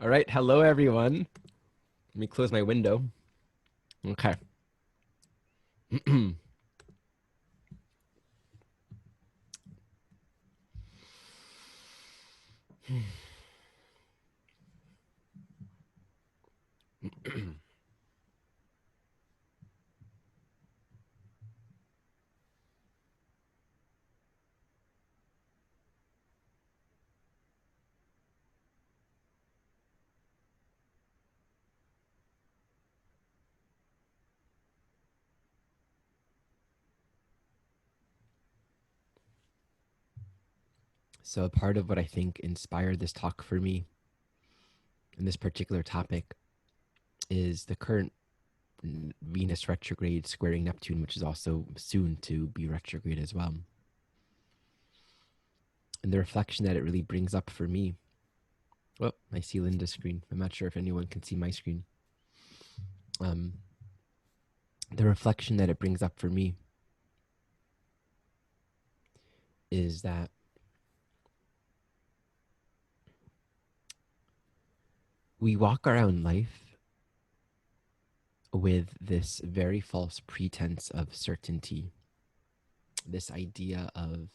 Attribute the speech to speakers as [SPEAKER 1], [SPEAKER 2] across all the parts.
[SPEAKER 1] All right. Hello, everyone. Let me close my window. Okay. So, a part of what I think inspired this talk for me in this particular topic is the current Venus retrograde squaring Neptune, which is also soon to be retrograde as well. And the reflection that it really brings up for me. Well, I see Linda's screen. I'm not sure if anyone can see my screen. The reflection that it brings up for me is that we walk around life with this very false pretense of certainty, this idea of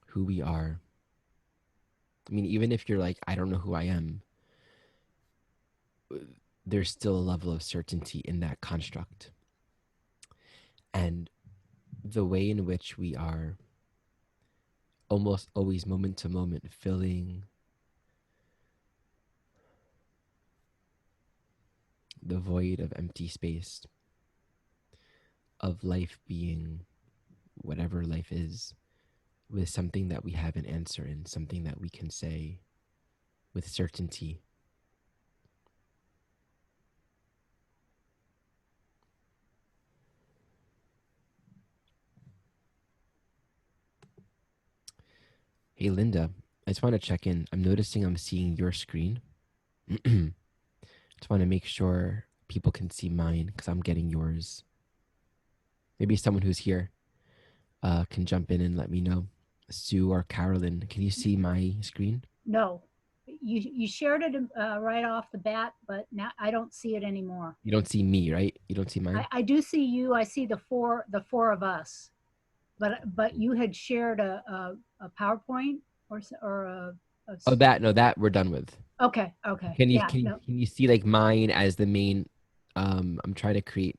[SPEAKER 1] who we are. I mean, even if you're like, I don't know who I am, there's still a level of certainty in that construct. And the way in which we are almost always moment to moment filling the void of empty space, of life being whatever life is, with something that we have an answer in, something that we can say with certainty. Hey, Linda, I just want to check in. I'm noticing I'm seeing your screen. Just want to make sure people can see mine because I'm getting yours. Maybe someone who's here can jump in and let me know. Sue or Carolyn, can you see my screen?
[SPEAKER 2] No, you shared it right off the bat, but now I don't see it anymore.
[SPEAKER 1] You don't see me, right? You don't see mine?
[SPEAKER 2] I do see you. I see the four of us, but you had shared a PowerPoint or a
[SPEAKER 1] Oh, that no, that we're done with.
[SPEAKER 2] okay,
[SPEAKER 1] Can you
[SPEAKER 2] yeah,
[SPEAKER 1] can you
[SPEAKER 2] no,
[SPEAKER 1] can you see like mine as the main? I'm trying to create.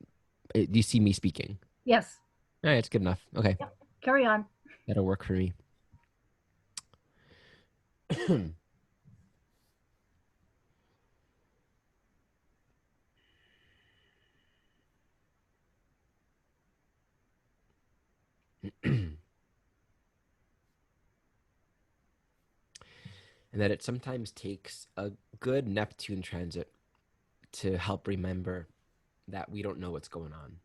[SPEAKER 1] Do you see me speaking?
[SPEAKER 2] yes,
[SPEAKER 1] All right, it's good enough. Okay,
[SPEAKER 2] yep. Carry on.
[SPEAKER 1] that'll work for me. And that it sometimes takes a good Neptune transit to help remember that we don't know what's going on,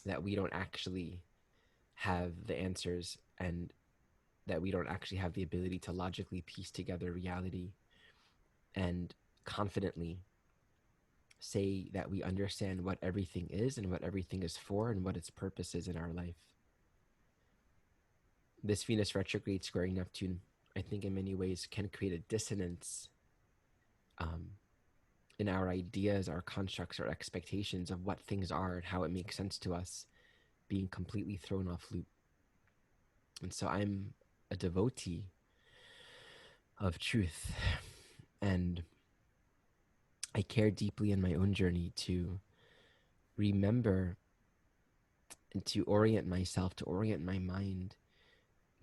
[SPEAKER 1] that we don't actually have the answers, and that we don't actually have the ability to logically piece together reality and confidently say that we understand what everything is and what everything is for and what its purpose is in our life. This Venus retrograde squaring Neptune, I think, in many ways can create a dissonance um, in our ideas, our constructs, our expectations of what things are and how it makes sense to us, being completely thrown off loop. And so I'm a devotee of truth, and I care deeply in my own journey to remember and to orient myself, to orient my mind,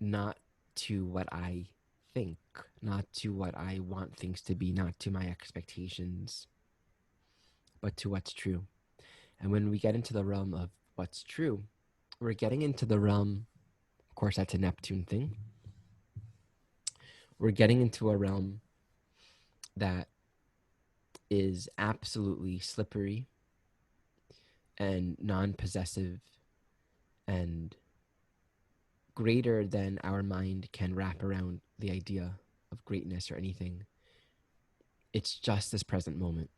[SPEAKER 1] not to what I think, not to what I want things to be, not to my expectations, but to what's true. And when we get into the realm of what's true, we're getting into the realm, of course, that's a Neptune thing. We're getting into a realm that is absolutely slippery and non possessive and greater than our mind can wrap around the idea of greatness or anything. It's just this present moment.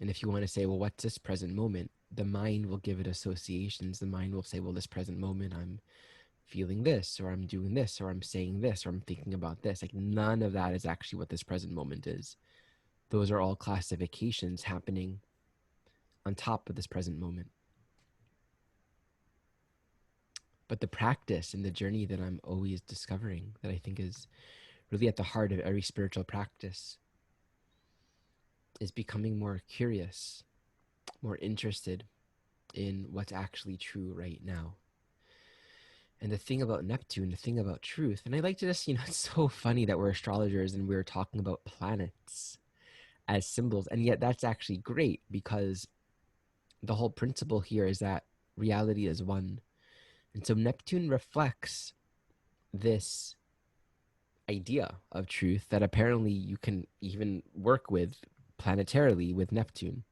[SPEAKER 1] And if you want to say, well, what's this present moment? the mind will give it associations. The mind will say, well, this present moment, I'm feeling this, or I'm doing this, or I'm saying this, or I'm thinking about this. Like, none of that is actually what this present moment is. Those are all classifications happening on top of this present moment. But the practice and the journey that I'm always discovering, that I think is really at the heart of every spiritual practice, is becoming more curious, more interested in what's actually true right now. And the thing about Neptune, the thing about truth, and I like to just, it's so funny that we're astrologers and we're talking about planets as symbols. And yet that's actually great, because the whole principle here is that reality is one. And so Neptune reflects this idea of truth that apparently you can even work with planetarily with Neptune.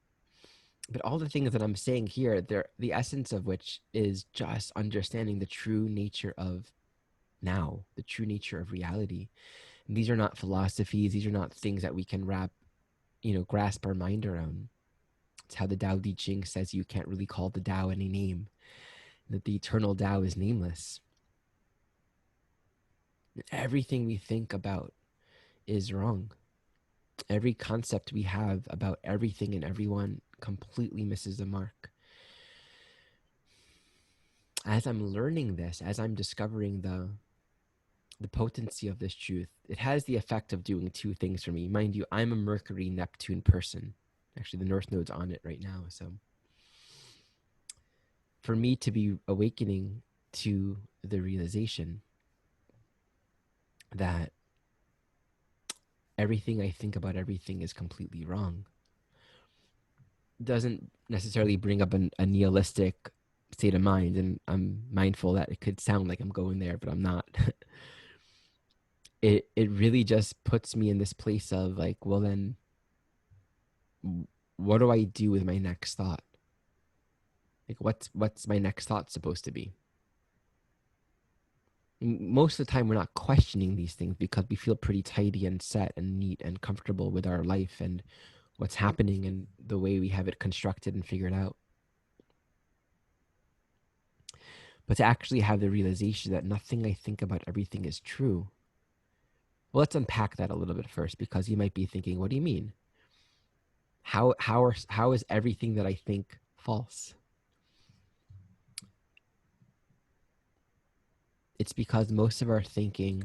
[SPEAKER 1] But all the things that I'm saying here, they're the essence of which is just understanding the true nature of now, the true nature of reality. And these are not philosophies, these are not things that we can grasp our mind around. It's how the Tao Te Ching says you can't really call the Tao any name, that the eternal Tao is nameless. Everything we think about is wrong. Every concept we have about everything and everyone completely misses the mark. As I'm learning this, as I'm discovering the potency of this truth, it has the effect of doing two things for me. Mind you, I'm a Mercury Neptune person. Actually, the North Node's on it right now. So for me to be awakening to the realization that everything I think about everything is completely wrong doesn't necessarily bring up a nihilistic state of mind. And I'm mindful that it could sound like I'm going there, but I'm not. It really just puts me in this place of like, well, then what do I do with my next thought? Like, what's my next thought supposed to be? Most of the time we're not questioning these things because we feel pretty tidy and set and neat and comfortable with our life and what's happening and the way we have it constructed and figured out. But to actually have the realization that nothing I think about everything is true. Well, let's unpack that a little bit first, because you might be thinking, what do you mean? How is everything that I think false? It's because most of our thinking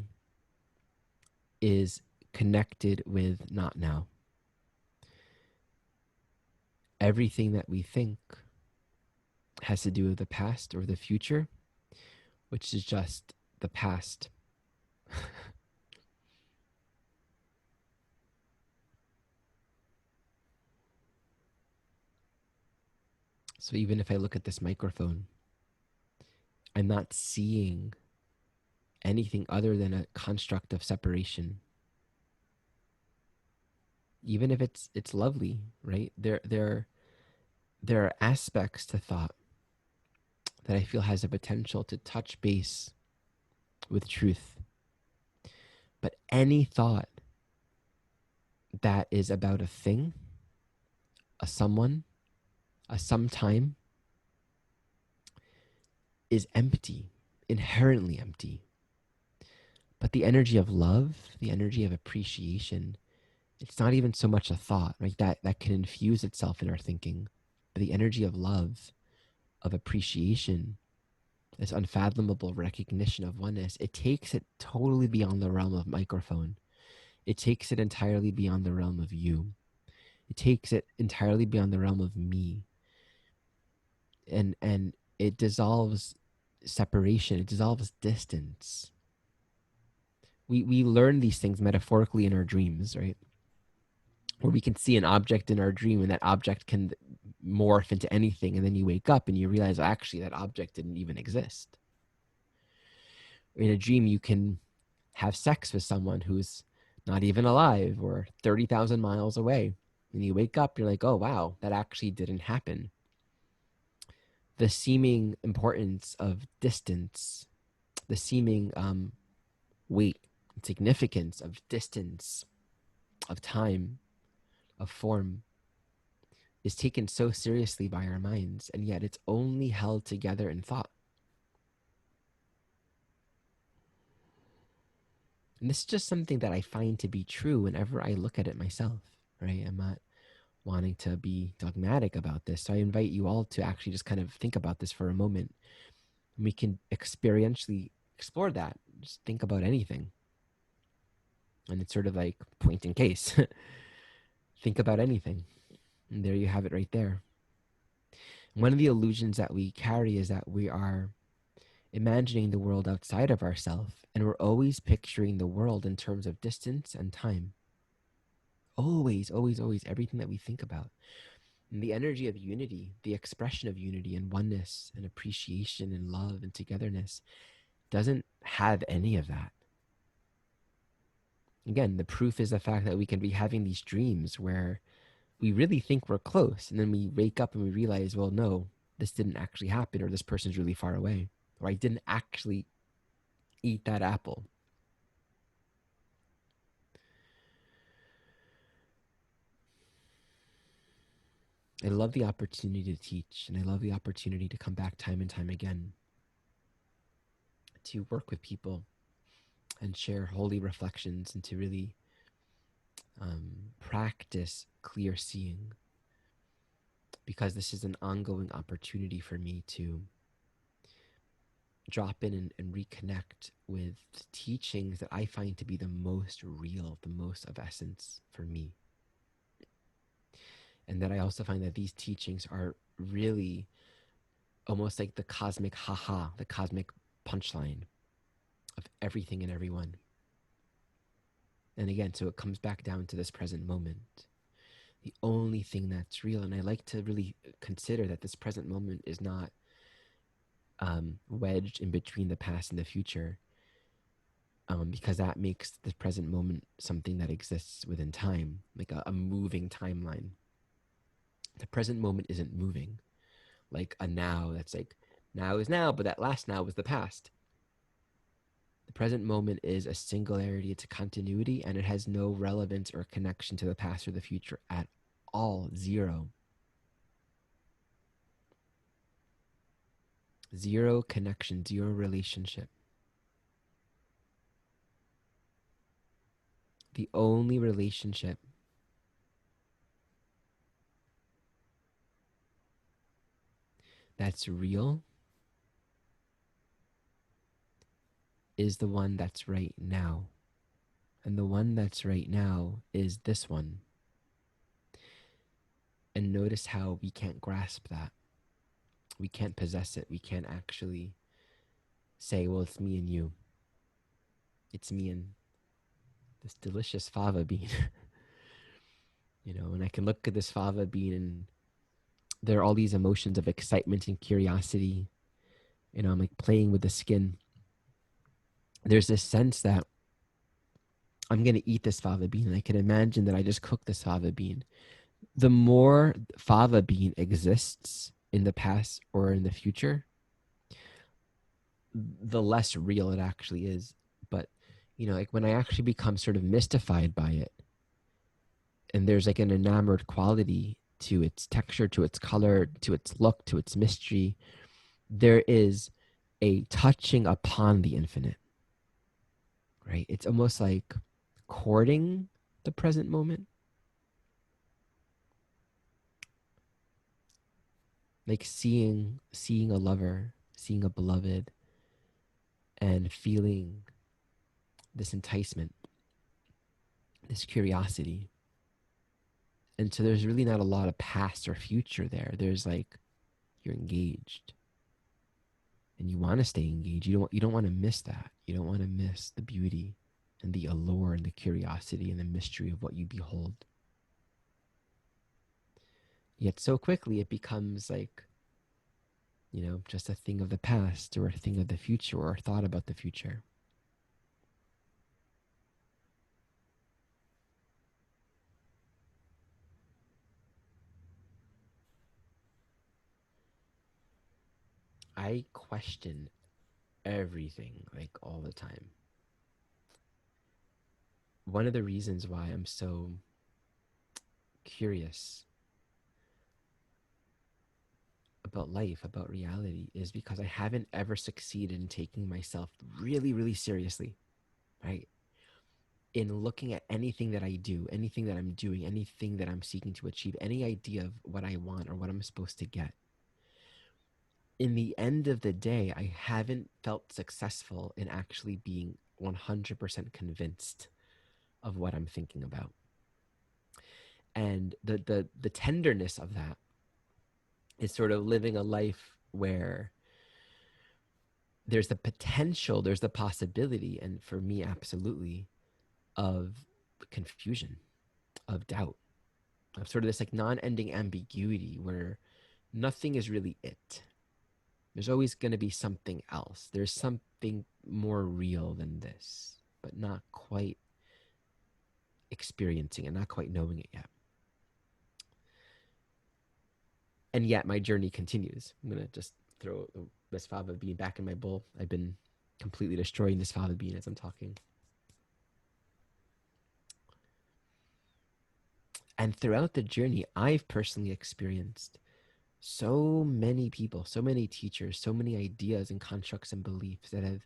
[SPEAKER 1] is connected with not now. Everything that we think has to do with the past or the future, which is just the past. So even if I look at this microphone, I'm not seeing anything other than a construct of separation. Even if it's lovely, right? There are aspects to thought that I feel has a potential to touch base with truth. But any thought that is about a thing, a someone, a sometime, is empty, inherently empty. But the energy of love, the energy of appreciation, it's not even so much a thought, right? That can infuse itself in our thinking. But the energy of love, of appreciation, this unfathomable recognition of oneness, it takes it totally beyond the realm of microphone. It takes it entirely beyond the realm of you. It takes it entirely beyond the realm of me. And it dissolves separation, it dissolves distance. We learn these things metaphorically in our dreams, right? Where we can see an object in our dream and that object can morph into anything, and then you wake up and you realize, actually, that object didn't even exist. In a dream, you can have sex with someone who's not even alive or 30,000 miles away. And you wake up, you're like, oh, wow, that actually didn't happen. The seeming importance of distance, the seeming weight and significance of distance, of time, of form, is taken so seriously by our minds, and yet it's only held together in thought. And this is just something that I find to be true whenever I look at it myself, right? I'm not wanting to be dogmatic about this. So I invite you all to actually just kind of think about this for a moment. We can experientially explore that. Just think about anything. And it's sort of like point in case. Think about anything. And there you have it right there. One of the illusions that we carry is that we are imagining the world outside of ourselves, and we're always picturing the world in terms of distance and time. Always, always, always, everything that we think about. And the energy of unity, the expression of unity and oneness and appreciation and love and togetherness doesn't have any of that. Again, the proof is the fact that we can be having these dreams where we really think we're close, and then we wake up and we realize, well, no, this didn't actually happen, or this person's really far away, or I didn't actually eat that apple. I love the opportunity to teach, and I love the opportunity to come back time and time again to work with people and share holy reflections and to really practice clear seeing, because this is an ongoing opportunity for me to drop in and reconnect with teachings that I find to be the most real, the most of essence for me. And that I also find that these teachings are really almost like the cosmic haha, the cosmic punchline of everything and everyone. And again, so it comes back down to this present moment, the only thing that's real. And I like to really consider that this present moment is not wedged in between the past and the future, because that makes the present moment something that exists within time, like a moving timeline. The present moment isn't moving, like a now that's like now is now, but that last now was the past. The present moment is a singularity, it's a continuity, and it has no relevance or connection to the past or the future at all. Zero. Zero connection, zero relationship. The only relationship that's real is the one that's right now. And the one that's right now is this one. And notice how we can't grasp that. We can't possess it. We can't actually say, well, it's me and you. It's me and this delicious fava bean. And I can look at this fava bean and there are all these emotions of excitement and curiosity. I'm like playing with the skin. There's this sense that I'm going to eat this fava bean, and I can imagine that I just cooked this fava bean. The more fava bean exists in the past or in the future, the less real it actually is. But, like when I actually become sort of mystified by it, and there's like an enamored quality to its texture, to its color, to its look, to its mystery, there is a touching upon the infinite, right? It's almost like courting the present moment, like seeing a lover, seeing a beloved, and feeling this enticement, this curiosity. And so there's really not a lot of past or future there. There's like you're engaged, and you want to stay engaged. You don't want to miss that. You don't want to miss the beauty and the allure and the curiosity and the mystery of what you behold. Yet so quickly it becomes like, just a thing of the past or a thing of the future or a thought about the future. I question everything like all the time. One of the reasons why I'm so curious about life, about reality, is because I haven't ever succeeded in taking myself really, really seriously, right? In looking at anything that I do, anything that I'm doing, anything that I'm seeking to achieve, any idea of what I want or what I'm supposed to get. In the end of the day, I haven't felt successful in actually being 100% convinced of what I'm thinking about. And the tenderness of that is sort of living a life where there's the potential, there's the possibility, and for me, absolutely, of confusion, of doubt, of sort of this like non-ending ambiguity where nothing is really it. There's always going to be something else. There's something more real than this, but not quite experiencing it, not quite knowing it yet. And yet my journey continues. I'm going to just throw this fava bean back in my bowl. I've been completely destroying this fava bean as I'm talking. And throughout the journey, I've personally experienced so many people, so many teachers, so many ideas and constructs and beliefs that have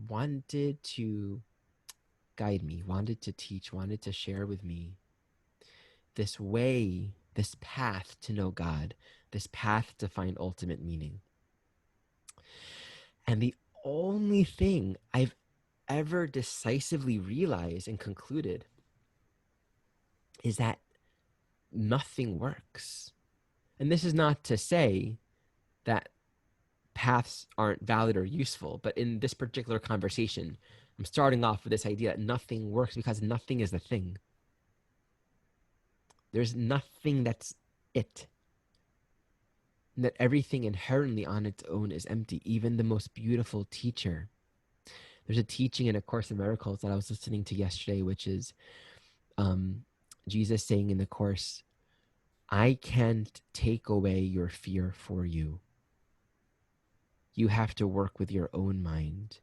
[SPEAKER 1] wanted to guide me, wanted to teach, wanted to share with me this way, this path to know God, this path to find ultimate meaning. And the only thing I've ever decisively realized and concluded is that nothing works. And this is not to say that paths aren't valid or useful, but in this particular conversation, I'm starting off with this idea that nothing works because nothing is the thing. There's nothing that's it. And that everything inherently on its own is empty, even the most beautiful teacher. There's a teaching in A Course in Miracles that I was listening to yesterday, which is Jesus saying in the Course, I can't take away your fear for you. You have to work with your own mind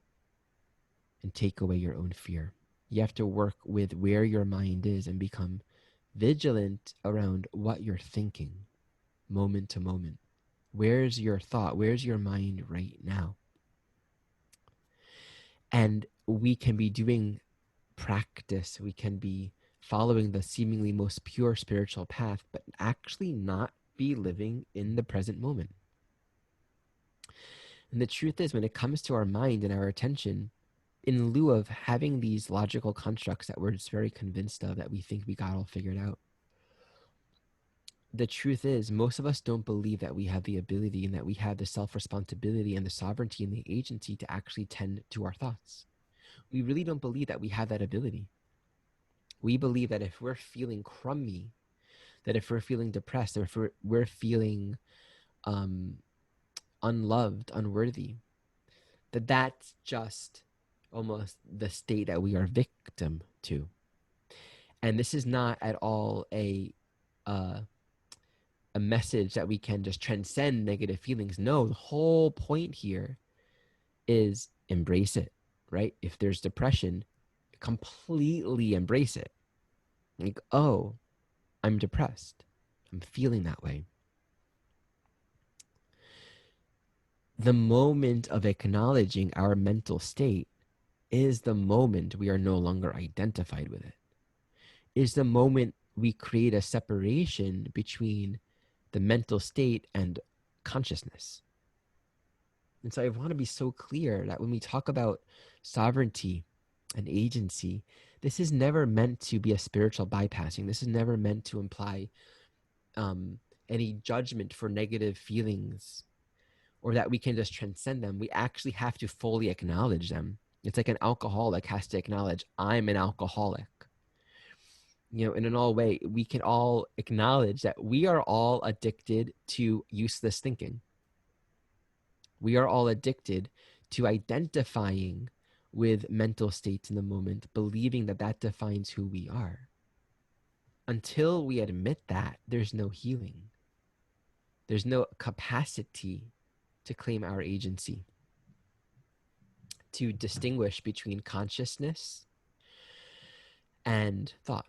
[SPEAKER 1] and take away your own fear. You have to work with where your mind is and become vigilant around what you're thinking moment to moment. Where's your thought? Where's your mind right now? And we can be doing practice. We can be following the seemingly most pure spiritual path, but actually not be living in the present moment. And the truth is, when it comes to our mind and our attention, in lieu of having these logical constructs that we're just very convinced of, that we think we got all figured out, the truth is, most of us don't believe that we have the ability and that we have the self-responsibility and the sovereignty and the agency to actually tend to our thoughts. We really don't believe that we have that ability. We believe that if we're feeling crummy, that if we're feeling depressed, or if we're feeling unloved, unworthy, that that's just almost the state that we are victim to. And this is not at all a message that we can just transcend negative feelings. No, the whole point here is embrace it, right? If there's depression, completely embrace it. Like, oh, I'm depressed. I'm feeling that way. The moment of acknowledging our mental state is the moment we are no longer identified with it. Is the moment we create a separation between the mental state and consciousness. And so I want to be so clear that when we talk about sovereignty and agency, this is never meant to be a spiritual bypassing. This is never meant to imply any judgment for negative feelings or that we can just transcend them. We actually have to fully acknowledge them. It's like an alcoholic has to acknowledge, I'm an alcoholic. You know, in an all way, we can all acknowledge that we are all addicted to useless thinking. We are all addicted to identifying with mental states in the moment, believing that that defines who we are. Until we admit that, there's no healing. There's no capacity to claim our agency, to distinguish between consciousness and thought.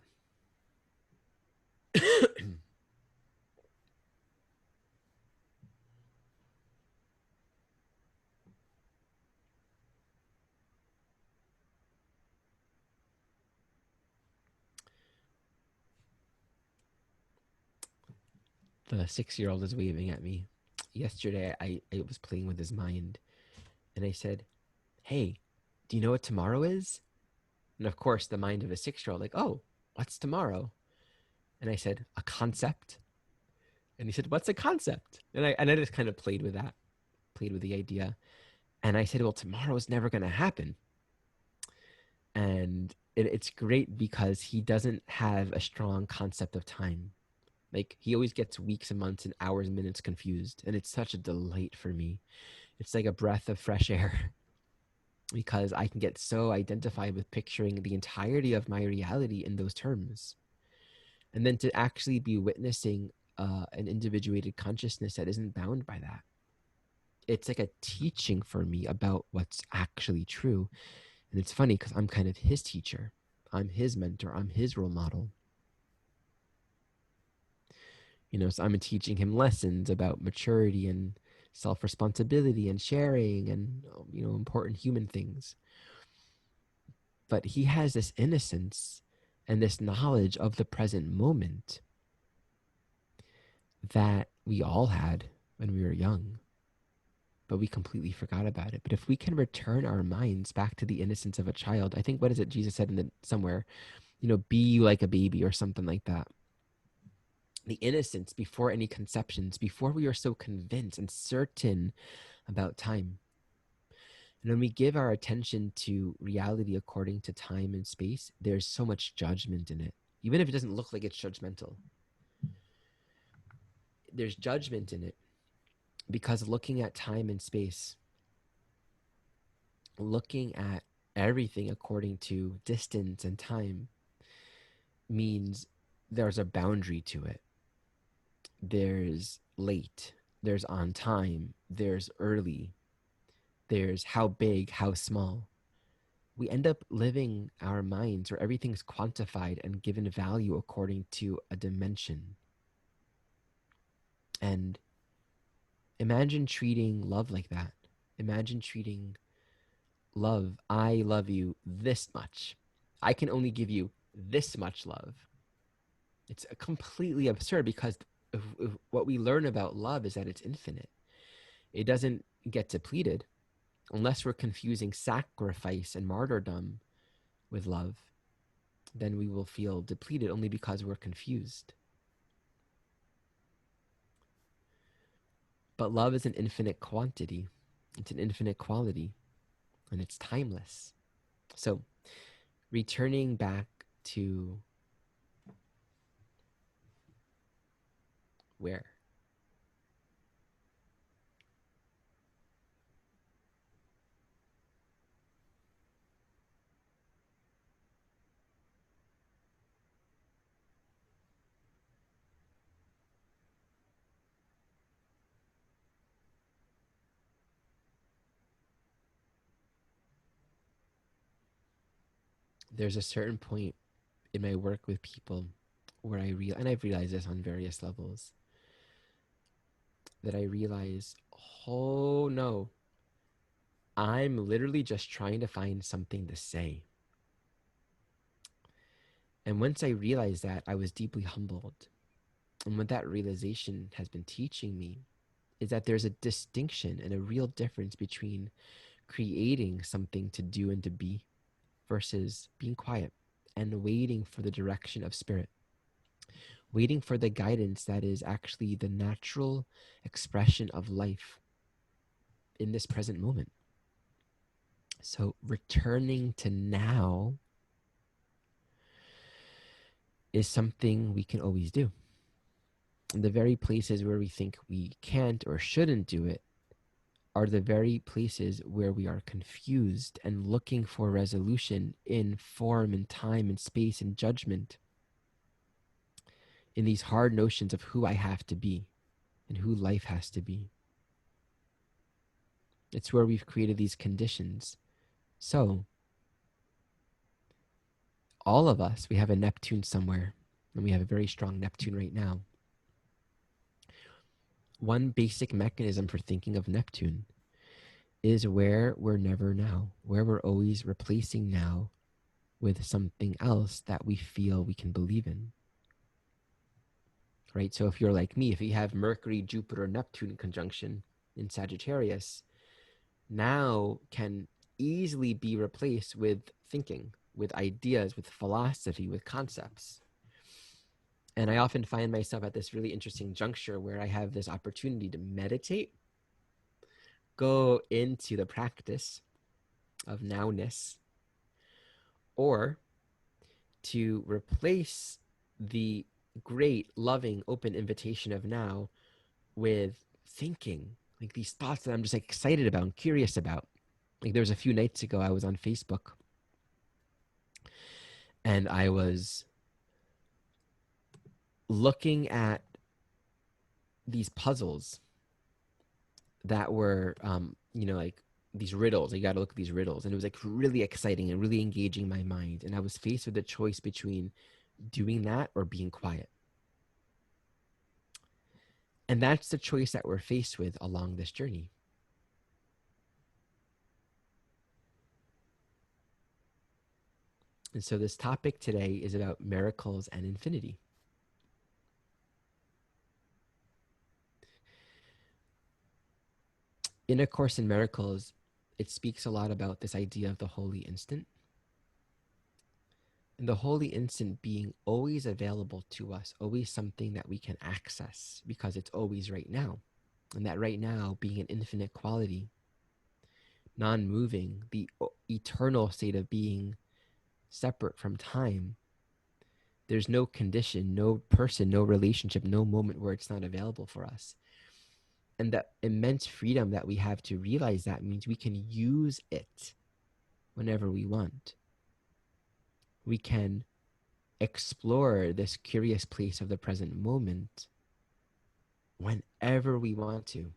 [SPEAKER 1] The 6-year-old is waving at me. Yesterday, I was playing with his mind, and I said, "Hey, do you know what tomorrow is?" And of course, the mind of a 6-year-old, like, "Oh, what's tomorrow?" And I said, "A concept." And he said, "What's a concept?" And I just kind of played with that, played with the idea. And I said, "Well, tomorrow's never going to happen." And it's great because he doesn't have a strong concept of time. Like, he always gets weeks and months and hours and minutes confused. And it's such a delight for me. It's like a breath of fresh air because I can get so identified with picturing the entirety of my reality in those terms. And then to actually be witnessing an individuated consciousness that isn't bound by that. It's like a teaching for me about what's actually true. And it's funny because I'm kind of his teacher. I'm his mentor. I'm his role model. So I'm teaching him lessons about maturity and self-responsibility and sharing and, important human things. But he has this innocence and this knowledge of the present moment that we all had when we were young, but we completely forgot about it. But if we can return our minds back to the innocence of a child, I think, what is it Jesus said somewhere, be you like a baby or something like that. The innocence before any conceptions, before we are so convinced and certain about time. And when we give our attention to reality according to time and space, there's so much judgment in it. Even if it doesn't look like it's judgmental, there's judgment in it because looking at time and space, looking at everything according to distance and time means there's a boundary to it. There's late, there's on time, there's early, there's how big, how small. We end up living our minds where everything's quantified and given value according to a dimension. And imagine treating love like that. Imagine treating love, I love you this much. I can only give you this much love. It's completely absurd because if what we learn about love is that it's infinite. It doesn't get depleted unless we're confusing sacrifice and martyrdom with love. Then we will feel depleted only because we're confused. But love is an infinite quantity. It's an infinite quality, and it's timeless. So, returning back to where? There's a certain point in my work with people where and I've realized this on various levels, that I realize, oh no, I'm literally just trying to find something to say. And once I realized that, I was deeply humbled. And what that realization has been teaching me is that there's a distinction and a real difference between creating something to do and to be versus being quiet and waiting for the direction of spirit, waiting for the guidance that is actually the natural expression of life in this present moment. So returning to now is something we can always do. And the very places where we think we can't or shouldn't do it are the very places where we are confused and looking for resolution in form and time and space and judgment, in these hard notions of who I have to be and who life has to be. It's where we've created these conditions. So, all of us, we have a Neptune somewhere, and we have a very strong Neptune right now. One basic mechanism for thinking of Neptune is where we're never now, where we're always replacing now with something else that we feel we can believe in. right? So if you're like me, if you have Mercury, Jupiter, Neptune conjunction in Sagittarius, now can easily be replaced with thinking, with ideas, with philosophy, with concepts. And I often find myself at this really interesting juncture where I have this opportunity to meditate, go into the practice of nowness, or to replace the great, loving, open invitation of now with thinking, like these thoughts that I'm just excited about and curious about. Like there was a few nights ago, I was on Facebook and I was looking at these puzzles that were, like these riddles. You got to look at these riddles. And it was like really exciting and really engaging my mind. And I was faced with the choice between doing that or being quiet. And that's the choice that we're faced with along this journey. And so this topic today is about miracles and infinity. In A Course in Miracles, it speaks a lot about this idea of the holy instant. And the holy instant being always available to us, always something that we can access because it's always right now. And that right now being an infinite quality, non moving, the eternal state of being separate from time. There's no condition, no person, no relationship, no moment where it's not available for us. And the immense freedom that we have to realize that means we can use it whenever we want. We can explore this curious place of the present moment whenever we want to.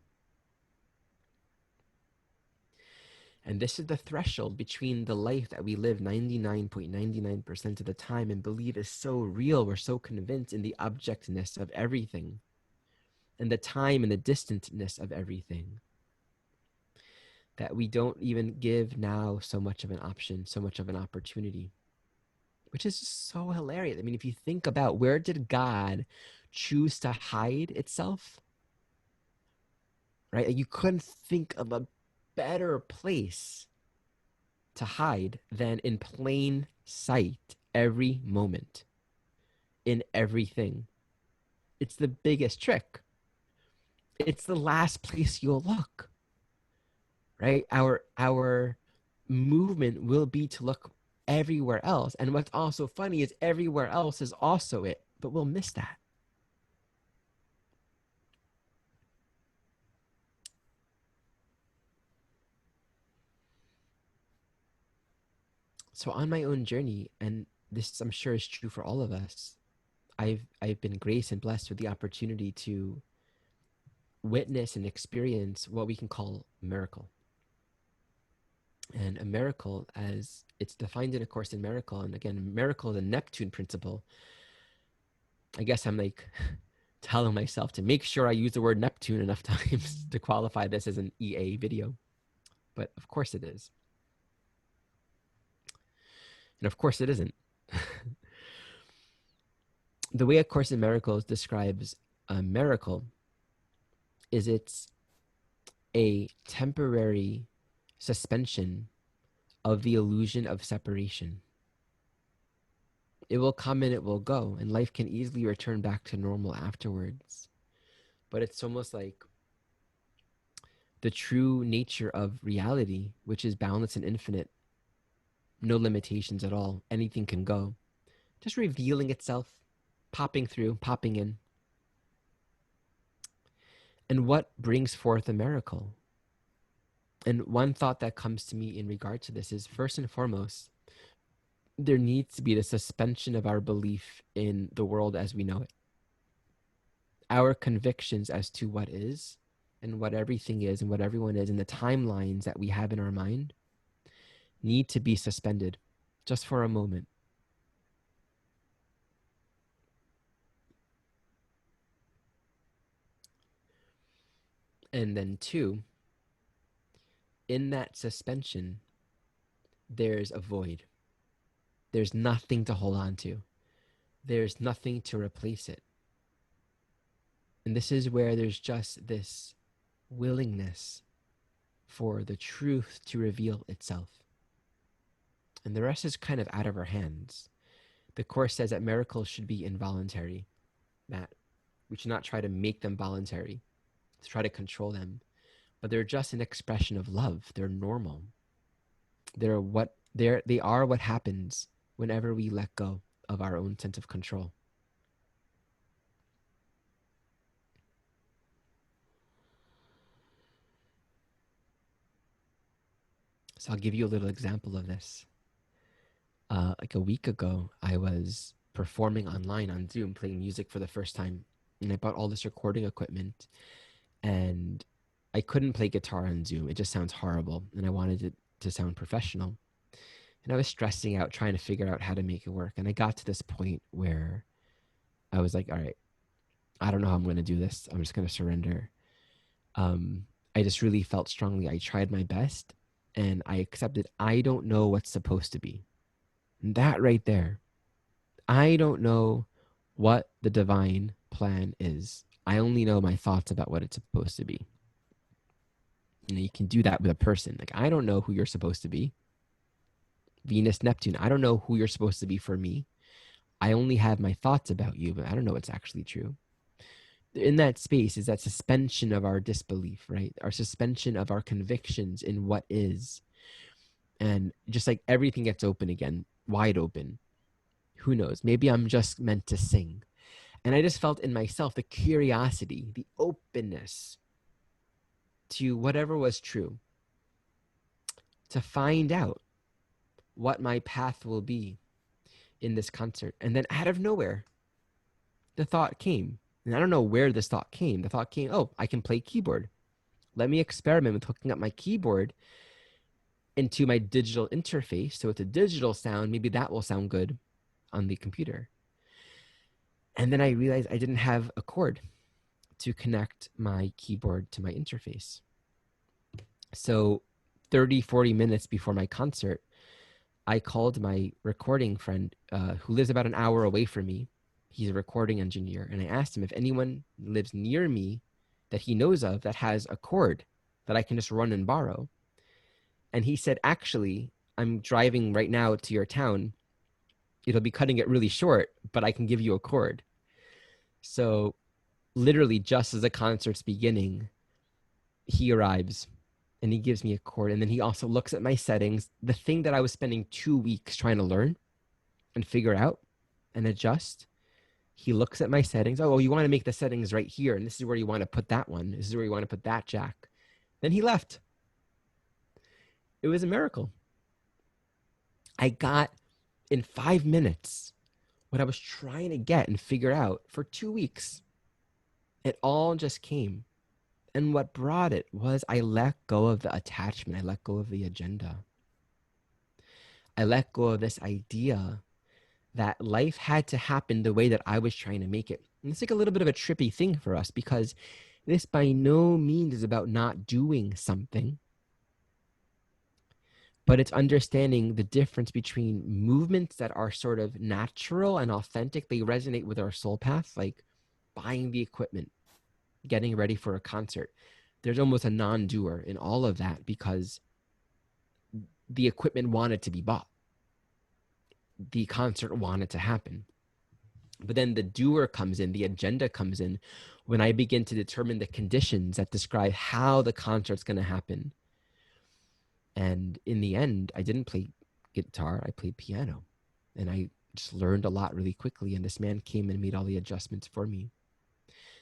[SPEAKER 1] And this is the threshold between the life that we live 99.99% of the time and believe is so real. We're so convinced in the objectness of everything and the time and the distantness of everything that we don't even give now so much of an option, so much of an opportunity, which is so hilarious. I mean, if you think about where did God choose to hide itself, right? You couldn't think of a better place to hide than in plain sight every moment, in everything. It's the biggest trick. It's the last place you'll look, right? Our movement will be to look everywhere else. And what's also funny is everywhere else is also it, but we'll miss that. So on my own journey, and this I'm sure is true for all of us, I've been graced and blessed with the opportunity to witness and experience what we can call miracle. And a miracle, as it's defined in A Course in Miracle, and again, miracle is a Neptune principle. I guess I'm like telling myself to make sure I use the word Neptune enough times to qualify this as an EA video. But of course it is. And of course it isn't. The way A Course in Miracles describes a miracle is it's a temporary suspension of the illusion of separation. It will come and it will go, and life can easily return back to normal afterwards. But it's almost like the true nature of reality, which is boundless and infinite, no limitations at all, anything can go, just revealing itself, popping through, popping in. And what brings forth a miracle? And one thought that comes to me in regard to this is, first and foremost, there needs to be the suspension of our belief in the world as we know it. Our convictions as to what is and what everything is and what everyone is and the timelines that we have in our mind need to be suspended just for a moment. And then two, in that suspension, there's a void. There's nothing to hold on to. There's nothing to replace it. And this is where there's just this willingness for the truth to reveal itself. And the rest is kind of out of our hands. The Course says that miracles should be involuntary, that we should not try to make them voluntary, to try to control them, but they're just an expression of love. They're normal. They are what happens whenever we let go of our own sense of control. So I'll give you a little example of this. Like a week ago, I was performing online on Zoom, playing music for the first time, and I bought all this recording equipment, and I couldn't play guitar on Zoom. It just sounds horrible, and I wanted it to sound professional. And I was stressing out trying to figure out how to make it work. And I got to this point where I was like, all right, I don't know how I'm going to do this. I'm just going to surrender. I just really felt strongly. I tried my best and I accepted I don't know what's supposed to be. And that right there, I don't know what the divine plan is. I only know my thoughts about what it's supposed to be. You know, you can do that with a person. Like, I don't know who you're supposed to be. Venus, Neptune, I don't know who you're supposed to be for me. I only have my thoughts about you, but I don't know what's actually true. In that space is that suspension of our disbelief, right? Our suspension of our convictions in what is. And just like everything gets open again, wide open. Who knows? Maybe I'm just meant to sing. And I just felt in myself the curiosity, the openness to whatever was true, to find out what my path will be in this concert. And then out of nowhere, the thought came. And I don't know where this thought came. The thought came, oh, I can play keyboard. Let me experiment with hooking up my keyboard into my digital interface. So it's a digital sound. Maybe that will sound good on the computer. And then I realized I didn't have a cord to connect my keyboard to my interface. So 30, 40 minutes before my concert, I called my recording friend who lives about an hour away from me. He's a recording engineer. And I asked him if anyone lives near me that he knows of that has a cord that I can just run and borrow. And he said, actually, I'm driving right now to your town. It'll be cutting it really short, but I can give you a cord. So literally just as the concert's beginning, he arrives and he gives me a cord. And then he also looks at my settings, the thing that I was spending 2 weeks trying to learn and figure out and adjust. He looks at my settings. Oh, well, you want to make the settings right here. And this is where you want to put that one. This is where you want to put that jack. Then he left. It was a miracle. I got in 5 minutes what I was trying to get and figure out for 2 weeks. It all just came. And what brought it was I let go of the attachment. I let go of the agenda. I let go of this idea that life had to happen the way that I was trying to make it. And it's like a little bit of a trippy thing for us because this by no means is about not doing something, but it's understanding the difference between movements that are sort of natural and authentic. They resonate with our soul path, like buying the equipment, getting ready for a concert. There's almost a non-doer in all of that because the equipment wanted to be bought. The concert wanted to happen. But then the doer comes in, the agenda comes in when I begin to determine the conditions that describe how the concert's going to happen. And in the end, I didn't play guitar, I played piano. And I just learned a lot really quickly. And this man came and made all the adjustments for me.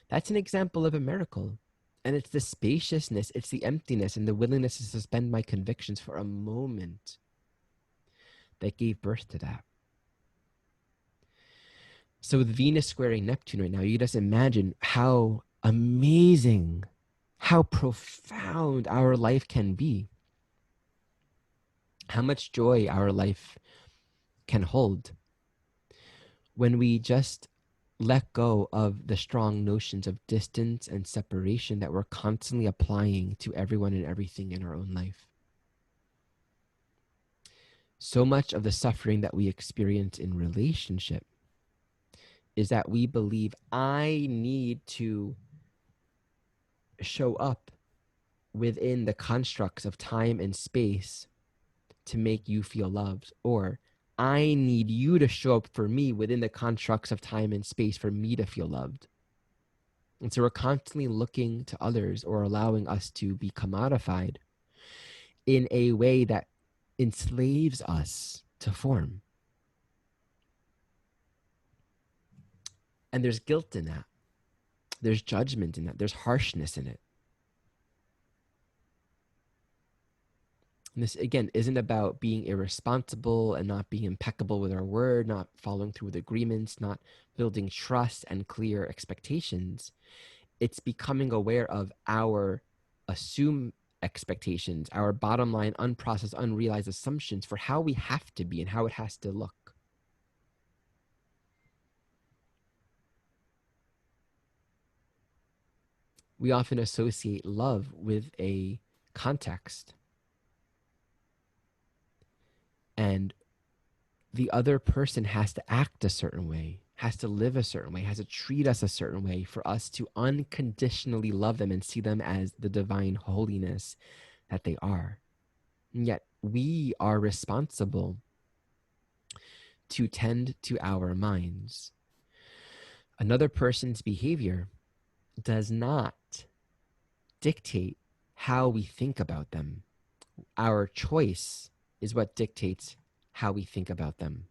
[SPEAKER 1] That's an example of a miracle. And it's the spaciousness, it's the emptiness, and the willingness to suspend my convictions for a moment that gave birth to that. So with Venus squaring Neptune right now, you just imagine how amazing, how profound our life can be. How much joy our life can hold when we just let go of the strong notions of distance and separation that we're constantly applying to everyone and everything in our own life. So much of the suffering that we experience in relationship is that we believe I need to show up within the constructs of time and space to make you feel loved, or I need you to show up for me within the constructs of time and space for me to feel loved. And so we're constantly looking to others or allowing us to be commodified in a way that enslaves us to form. And there's guilt in that. There's judgment in that. There's harshness in it. And this, again, isn't about being irresponsible and not being impeccable with our word, not following through with agreements, not building trust and clear expectations. It's becoming aware of our assumed expectations, our bottom line, unprocessed, unrealized assumptions for how we have to be and how it has to look. We often associate love with a context, and the other person has to act a certain way, has to live a certain way, has to treat us a certain way for us to unconditionally love them and see them as the divine holiness that they are. And yet we are responsible to tend to our minds. Another person's behavior does not dictate how we think about them. Our choice is what dictates how we think about them.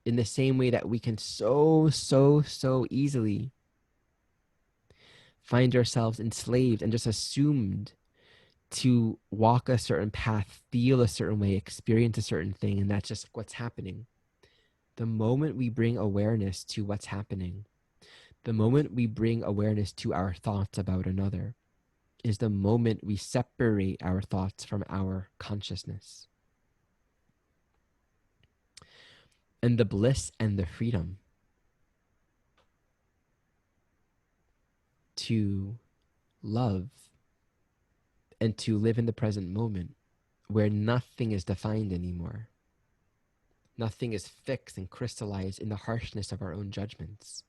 [SPEAKER 1] In the same way that we can so easily find ourselves enslaved and just assumed to walk a certain path, feel a certain way, experience a certain thing, and that's just what's happening. The moment we bring awareness to what's happening, the moment we bring awareness to our thoughts about another, is the moment we separate our thoughts from our consciousness. And the bliss and the freedom to love and to live in the present moment where nothing is defined anymore. Nothing is fixed and crystallized in the harshness of our own judgments,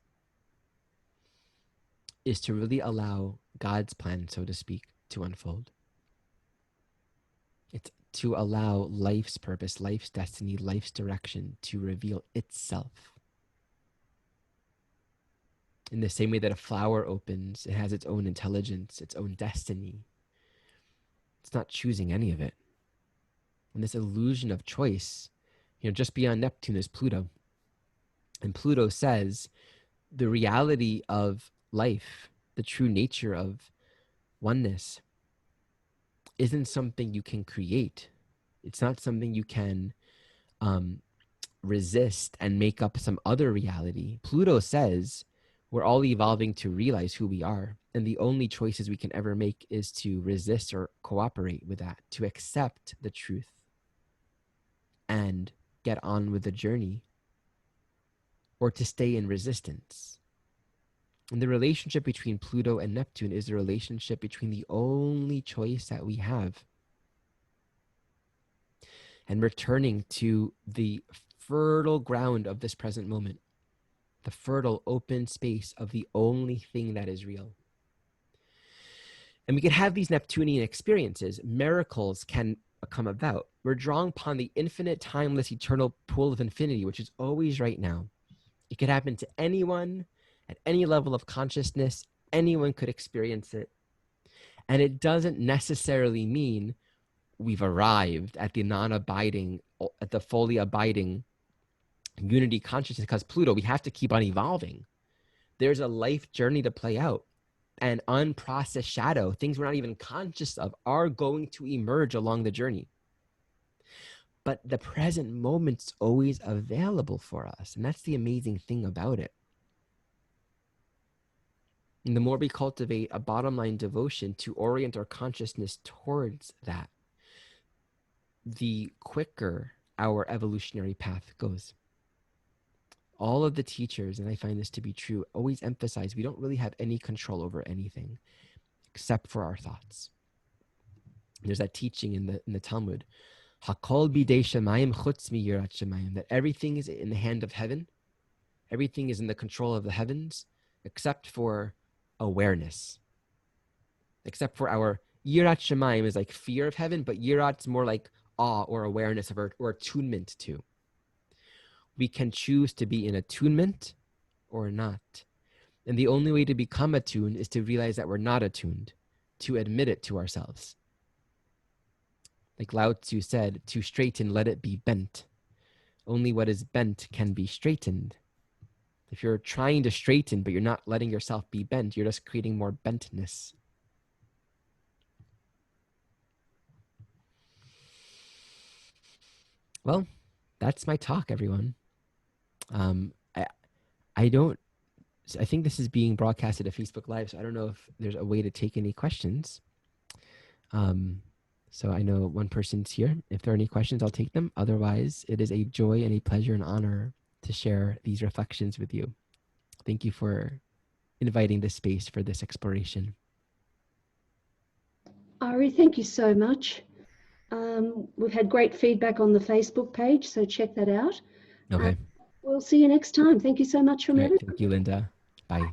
[SPEAKER 1] is to really allow God's plan, so to speak, to unfold. It's to allow life's purpose, life's destiny, life's direction to reveal itself. In the same way that a flower opens, it has its own intelligence, its own destiny. It's not choosing any of it. And this illusion of choice, just beyond Neptune is Pluto. And Pluto says the reality of life, the true nature of oneness, isn't something you can create. It's not something you can resist and make up some other reality. Pluto says we're all evolving to realize who we are. And the only choices we can ever make is to resist or cooperate with that, to accept the truth and get on with the journey, or to stay in resistance. And the relationship between Pluto and Neptune is the relationship between the only choice that we have. And returning to the fertile ground of this present moment, the fertile open space of the only thing that is real. And we can have these Neptunian experiences. Miracles can come about. We're drawing upon the infinite, timeless, eternal pool of infinity, which is always right now. It could happen to anyone at any level of consciousness. Anyone could experience it. And it doesn't necessarily mean we've arrived at the non-abiding, at the fully abiding unity consciousness, because Pluto, we have to keep on evolving. There's a life journey to play out. And unprocessed shadow, things we're not even conscious of, are going to emerge along the journey. But the present moment's always available for us. And that's the amazing thing about it. And the more we cultivate a bottom line devotion to orient our consciousness towards that, the quicker our evolutionary path goes. All of the teachers, and I find this to be true, always emphasize we don't really have any control over anything except for our thoughts. There's that teaching in the Talmud, Hakol bidei shemayim chutz mi yirat shemayim, that everything is in the hand of heaven Everything is in the control of the heavens except for awareness. Except for our yirat shemaim is like fear of heaven, but yirat's more like awe or awareness of or attunement to. We can choose to be in attunement or not. And the only way to become attuned is to realize that we're not attuned, to admit it to ourselves. Like Lao Tzu said, to straighten, let it be bent. Only what is bent can be straightened. If you're trying to straighten, but you're not letting yourself be bent, you're just creating more bentness. Well, that's my talk, everyone. Um, I, I don't, I think this is being broadcasted to Facebook Live, so I don't know if there's a way to take any questions. So I know one person's here. If there are any questions, I'll take them. Otherwise, it is a joy and a pleasure and honor to share these reflections with you. Thank you for inviting this space for this exploration.
[SPEAKER 3] Ari, thank you so much. We've had great feedback on the Facebook page, so check that out.
[SPEAKER 1] Okay.
[SPEAKER 3] We'll see you next time. Thank you so much from
[SPEAKER 1] All right.
[SPEAKER 3] everyone.
[SPEAKER 1] Thank you, Linda. Bye.